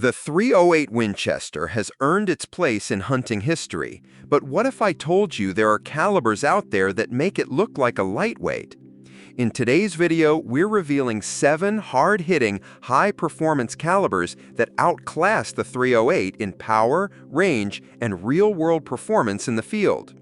The .308 Winchester has earned its place in hunting history, but what if I told you there are calibers out there that make it look like a lightweight? In today's video, we're revealing 7 hard-hitting, high-performance calibers that outclass the .308 in power, range, and real-world performance in the field.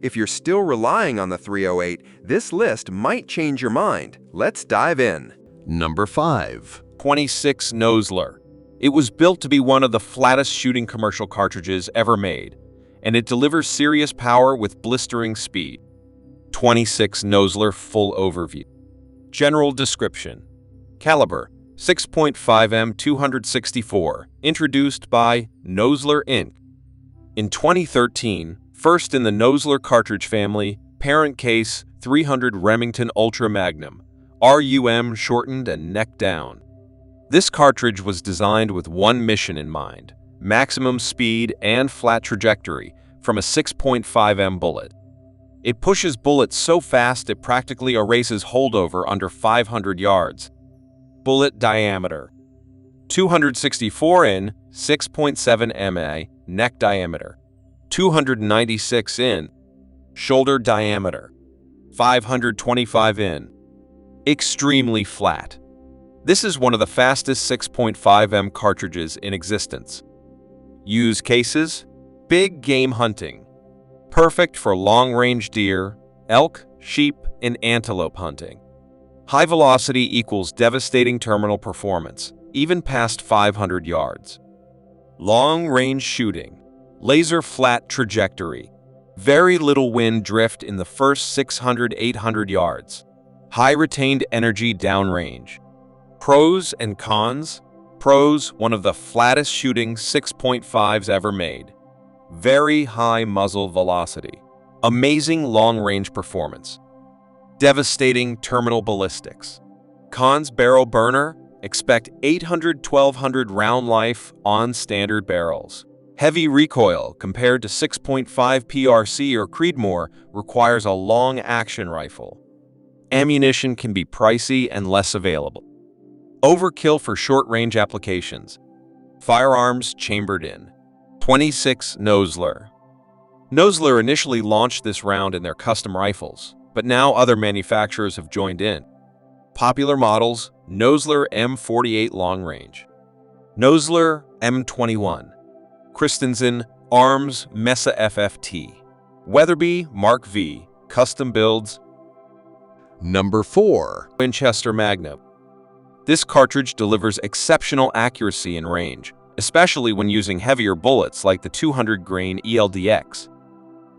If you're still relying on the .308, this list might change your mind. Let's dive in. Number 5. 26 Nosler. It was built to be one of the flattest shooting commercial cartridges ever made, and it delivers serious power with blistering speed. 26 Nosler full overview. General description. Caliber 6.5mm 264, introduced by Nosler Inc. In 2013, first in the Nosler cartridge family, parent case 300 Remington Ultra Magnum, RUM shortened and neck down. This cartridge was designed with one mission in mind: maximum speed and flat trajectory from a 6.5mm bullet. It pushes bullets so fast it practically erases holdover under 500 yards. Bullet diameter 264 in, 6.7 ma, neck diameter 296 in, shoulder diameter 525 in. Extremely flat. This is one of the fastest 6.5mm cartridges in existence. Use cases: big game hunting. Perfect for long-range deer, elk, sheep, and antelope hunting. High velocity equals devastating terminal performance, even past 500 yards. Long-range shooting. Laser flat trajectory. Very little wind drift in the first 600-800 yards. High retained energy downrange. Pros and cons. Pros: one of the flattest shooting 6.5s ever made. Very high muzzle velocity. Amazing long-range performance. Devastating terminal ballistics. Cons: barrel burner. Expect 800-1200 round life on standard barrels. Heavy recoil compared to 6.5 PRC or Creedmoor requires a long-action rifle. Ammunition can be pricey and less available. Overkill for short-range applications. Firearms chambered in. 26 Nosler. Nosler initially launched this round in their custom rifles, but now other manufacturers have joined in. Popular models: Nosler M48 Long Range, Nosler M21, Christensen Arms Mesa FFT, Weatherby Mark V custom builds. Number 4. Winchester Magnum. This cartridge delivers exceptional accuracy and range, especially when using heavier bullets like the 200-grain ELDX.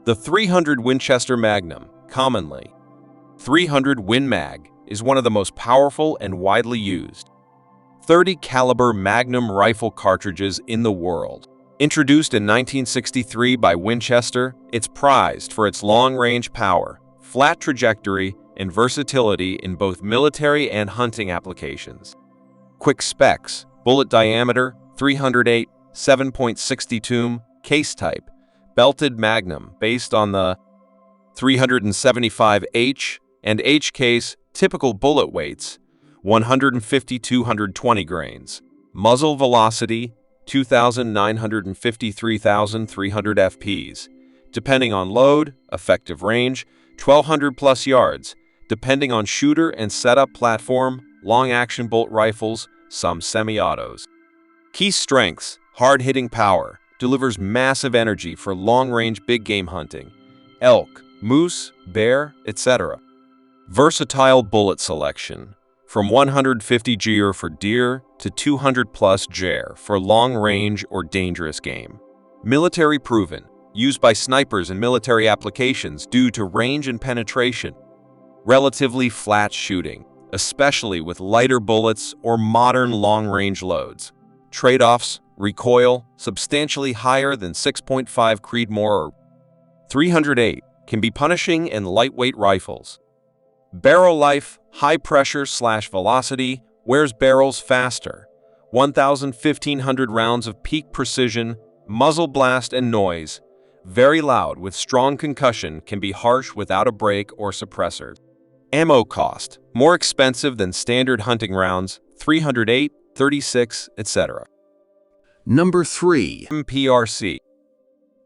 The 300 Winchester Magnum, commonly 300 Win Mag, is one of the most powerful and widely used 30 caliber Magnum rifle cartridges in the world. Introduced in 1963 by Winchester, it's prized for its long-range power, flat trajectory, and versatility in both military and hunting applications. Quick specs: bullet diameter 308, 7.62 case type, belted Magnum based on the 375H and H case. Typical bullet weights 150-220 grains. Muzzle velocity 2,953,300 FPs. Depending on load, effective range 1,200 plus yards. Depending on shooter and setup platform, long-action bolt rifles, some semi-autos. Key strengths: hard-hitting power, delivers massive energy for long-range big game hunting, elk, moose, bear, etc. Versatile bullet selection, from 150 GR for deer to 200 plus GR for long-range or dangerous game. Military proven, used by snipers in military applications due to range and penetration. Relatively flat shooting, especially with lighter bullets or modern long-range loads. Trade-offs: recoil, substantially higher than 6.5 Creedmoor or 308, can be punishing in lightweight rifles. Barrel life: high pressure/velocity, wears barrels faster. 1,000-1,500 rounds of peak precision, muzzle blast and noise. Very loud with strong concussion, can be harsh without a brake or suppressor. Ammo cost: more expensive than standard hunting rounds, 308, 36, etc. Number 3. MPRC.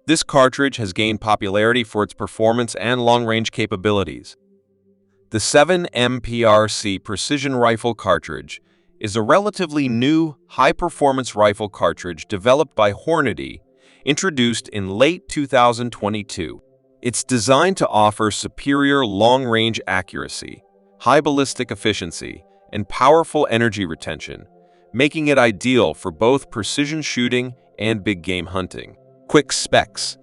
This cartridge has gained popularity for its performance and long-range capabilities. The 7MPRC precision rifle cartridge is a relatively new, high-performance rifle cartridge developed by Hornady, introduced in late 2022. It's designed to offer superior long-range accuracy, high ballistic efficiency, and powerful energy retention, making it ideal for both precision shooting and big game hunting. Quick specs.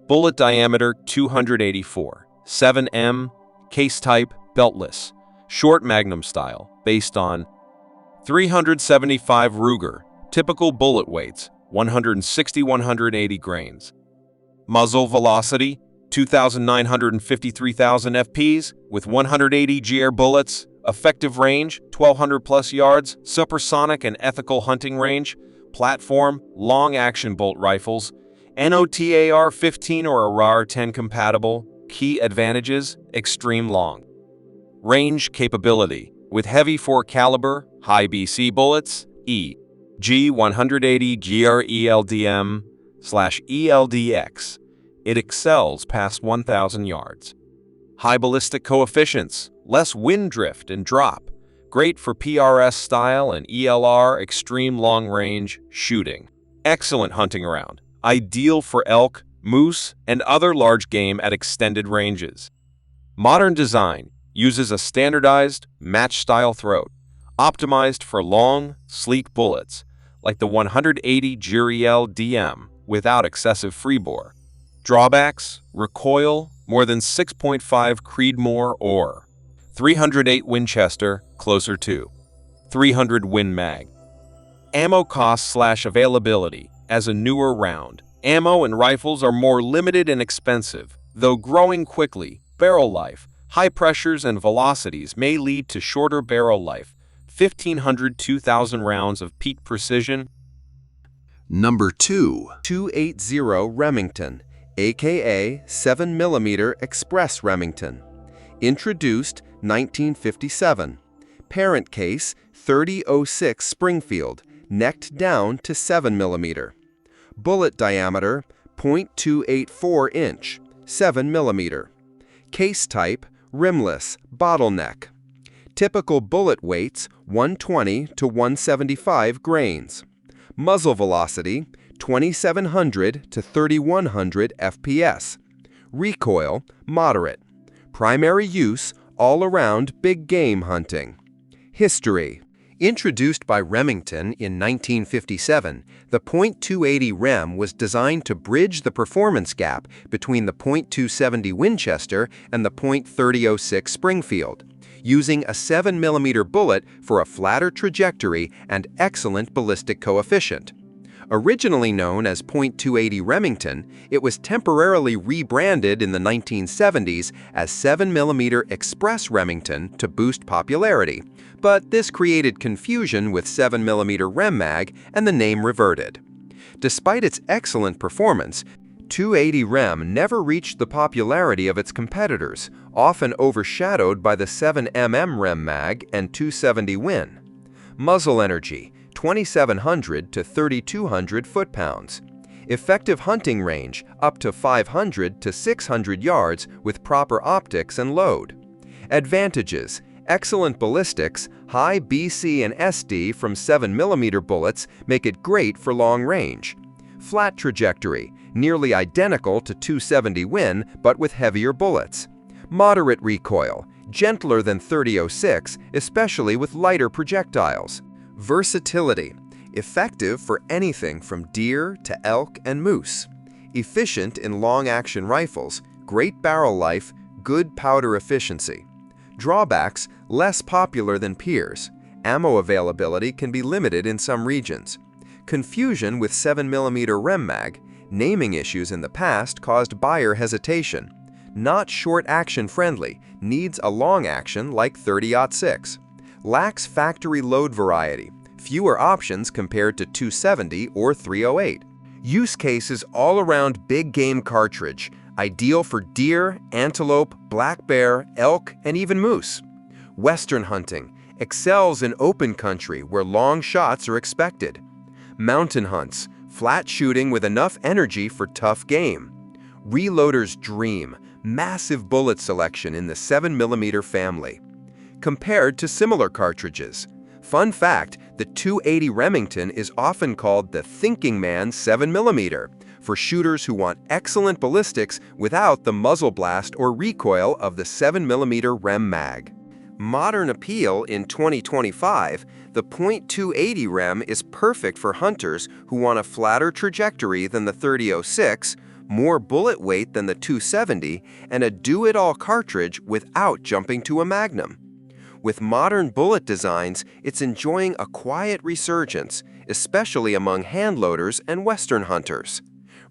Bullet diameter 284, 7M, case type beltless, short magnum style, based on 375 Ruger, typical bullet weights, 160-180 grains. Muzzle velocity, 2,953,000 FPs with 180 GR bullets. Effective range, 1,200 plus yards. Supersonic and ethical hunting range. Platform, long-action bolt rifles. NOTAR 15 or ARAR 10 compatible. Key advantages, extreme long range capability. With heavy 4 caliber, high BC bullets, G180 GR/ELDM/ELDX. It excels past 1,000 yards. High ballistic coefficients, less wind drift and drop. Great for PRS style and ELR extreme long range shooting. Excellent hunting around. Ideal for elk, moose, and other large game at extended ranges. Modern design uses a standardized, match-style throat, optimized for long, sleek bullets, like the 180 GR/ELDM without excessive freebore. Drawbacks: recoil, more than 6.5 Creedmoor or 308 Winchester, closer to 300 Win Mag. Ammo cost/availability. As a newer round, ammo and rifles are more limited and expensive, though growing quickly. Barrel life. High pressures and velocities may lead to shorter barrel life, 1,500–2,000 rounds of peak precision. Number 2. 280 Remington, aka 7mm Express Remington. Introduced 1957. Parent case 3006 Springfield, necked down to 7mm. Bullet diameter 0.284 inch, 7mm. Case type rimless, bottleneck. Typical bullet weights 120 to 175 grains. Muzzle velocity 2,700 to 3,100 FPS. Recoil moderate. Primary use all around big game hunting. History. Introduced by Remington in 1957, the .280 Rem was designed to bridge the performance gap between the .270 Winchester and the .3006 Springfield, using a 7mm bullet for a flatter trajectory and excellent ballistic coefficient. Originally known as .280 Remington, it was temporarily rebranded in the 1970s as 7mm Express Remington to boost popularity, but this created confusion with 7mm Rem Mag and the name reverted. Despite its excellent performance, 280 Rem never reached the popularity of its competitors, often overshadowed by the 7mm Rem Mag and 270 Win. Muzzle energy 2,700 to 3,200 foot-pounds. Effective hunting range up to 500 to 600 yards with proper optics and load. Advantages: excellent ballistics, high BC and SD from 7mm bullets make it great for long range. Flat trajectory, nearly identical to 270 Win but with heavier bullets. Moderate recoil, gentler than 3006, especially with lighter projectiles. Versatility, effective for anything from deer to elk and moose. Efficient in long-action rifles, great barrel life, good powder efficiency. Drawbacks, less popular than peers. Ammo availability can be limited in some regions. Confusion with 7mm Rem Mag. Naming issues in the past caused buyer hesitation. Not short-action friendly, needs a long action like 30-06. Lacks factory load variety, fewer options compared to 270 or 308. Use cases all around big game cartridge, ideal for deer, antelope, black bear, elk, and even moose. Western hunting, excels in open country where long shots are expected. Mountain hunts, flat shooting with enough energy for tough game. Reloader's dream, massive bullet selection in the 7mm family. Compared to similar cartridges. Fun fact, the .280 Remington is often called the thinking man's 7mm for shooters who want excellent ballistics without the muzzle blast or recoil of the 7mm Rem mag. Modern appeal in 2025, the .280 Rem is perfect for hunters who want a flatter trajectory than the 30-06, more bullet weight than the 270, and a do-it-all cartridge without jumping to a Magnum. With modern bullet designs, it's enjoying a quiet resurgence, especially among handloaders and Western hunters.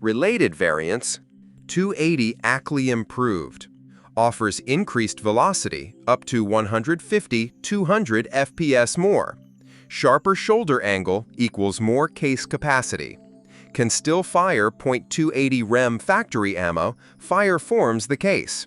Related variants, .280 Ackley Improved. Offers increased velocity, up to 150-200 FPS more. Sharper shoulder angle equals more case capacity. Can still fire .280 Rem factory ammo, fire forms the case.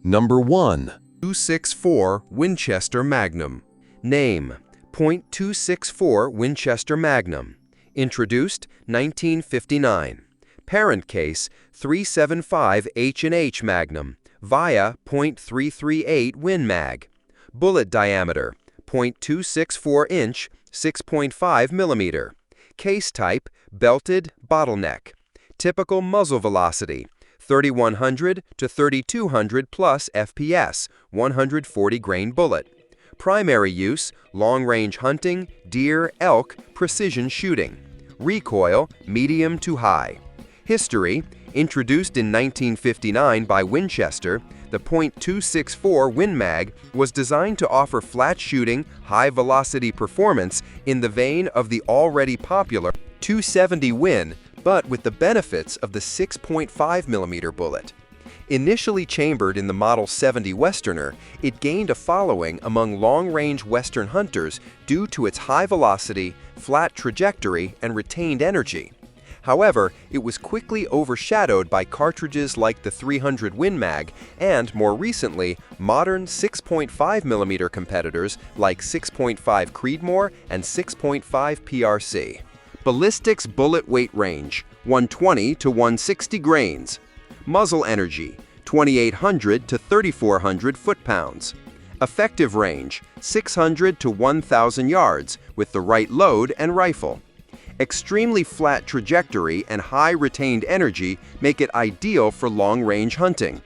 Number 1. .264 Winchester Magnum. Name, .264 Winchester Magnum. Introduced 1959. Parent case, 375 H&H Magnum, via .338 Win Mag. Bullet diameter, .264 inch, 6.5 mm. Case type, belted bottleneck. Typical muzzle velocity, 3100 to 3200 plus FPS, 140 grain bullet. Primary use, long-range hunting, deer, elk, precision shooting. Recoil, medium to high. History, introduced in 1959 by Winchester, the .264 Win Mag was designed to offer flat shooting, high-velocity performance in the vein of the already popular .270 Win, but with the benefits of the 6.5mm bullet. Initially chambered in the Model 70 Westerner, it gained a following among long-range Western hunters due to its high velocity, flat trajectory, and retained energy. However, it was quickly overshadowed by cartridges like the 300 Win Mag and, more recently, modern 6.5mm competitors like 6.5 Creedmoor and 6.5 PRC. Ballistics bullet weight range, 120 to 160 grains. Muzzle energy, 2,800 to 3,400 foot-pounds. Effective range, 600 to 1,000 yards with the right load and rifle. Extremely flat trajectory and high retained energy make it ideal for long-range hunting.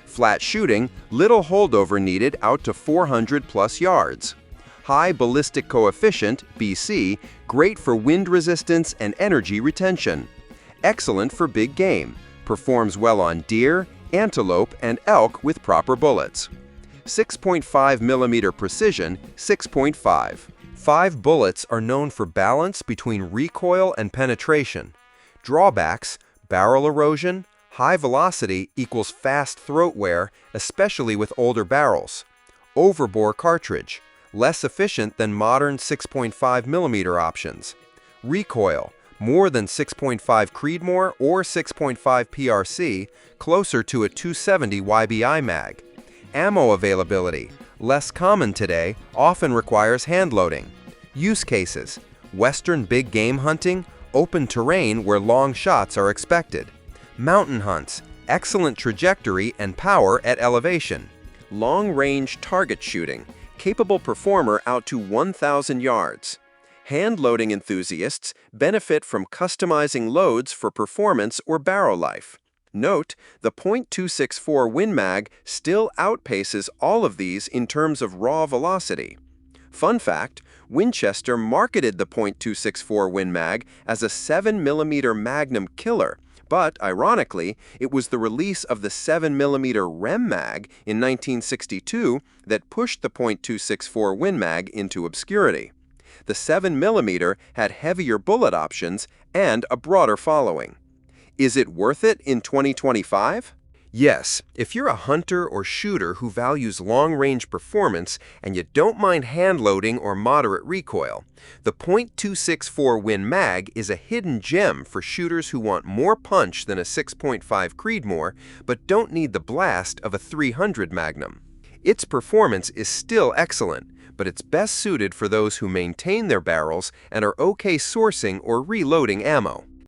Flat shooting, little holdover needed out to 400 plus yards. High ballistic coefficient, BC, great for wind resistance and energy retention. Excellent for big game, performs well on deer, antelope, and elk with proper bullets. 6.5mm precision, 6.5. 5 bullets are known for balance between recoil and penetration. Drawbacks, barrel erosion, high velocity equals fast throat wear, especially with older barrels. Overbore cartridge, less efficient than modern 6.5mm options. Recoil, more than 6.5 Creedmoor or 6.5 PRC, closer to a 270 YBI mag. Ammo availability, less common today, often requires hand loading. Use cases, Western big game hunting, open terrain where long shots are expected. Mountain hunts, excellent trajectory and power at elevation. Long-range target shooting, capable performer out to 1,000 yards. Hand-loading enthusiasts benefit from customizing loads for performance or barrel life. Note, the .264 Win Mag still outpaces all of these in terms of raw velocity. Fun fact, Winchester marketed the .264 Win Mag as a 7mm Magnum killer, but ironically, it was the release of the 7mm Rem Mag in 1962 that pushed the .264 Win Mag into obscurity. The 7mm had heavier bullet options and a broader following. Is it worth it in 2025? Yes, if you're a hunter or shooter who values long-range performance and you don't mind hand-loading or moderate recoil, the .264 Win Mag is a hidden gem for shooters who want more punch than a 6.5 Creedmoor but don't need the blast of a 300 Magnum. Its performance is still excellent, but it's best suited for those who maintain their barrels and are okay sourcing or reloading ammo.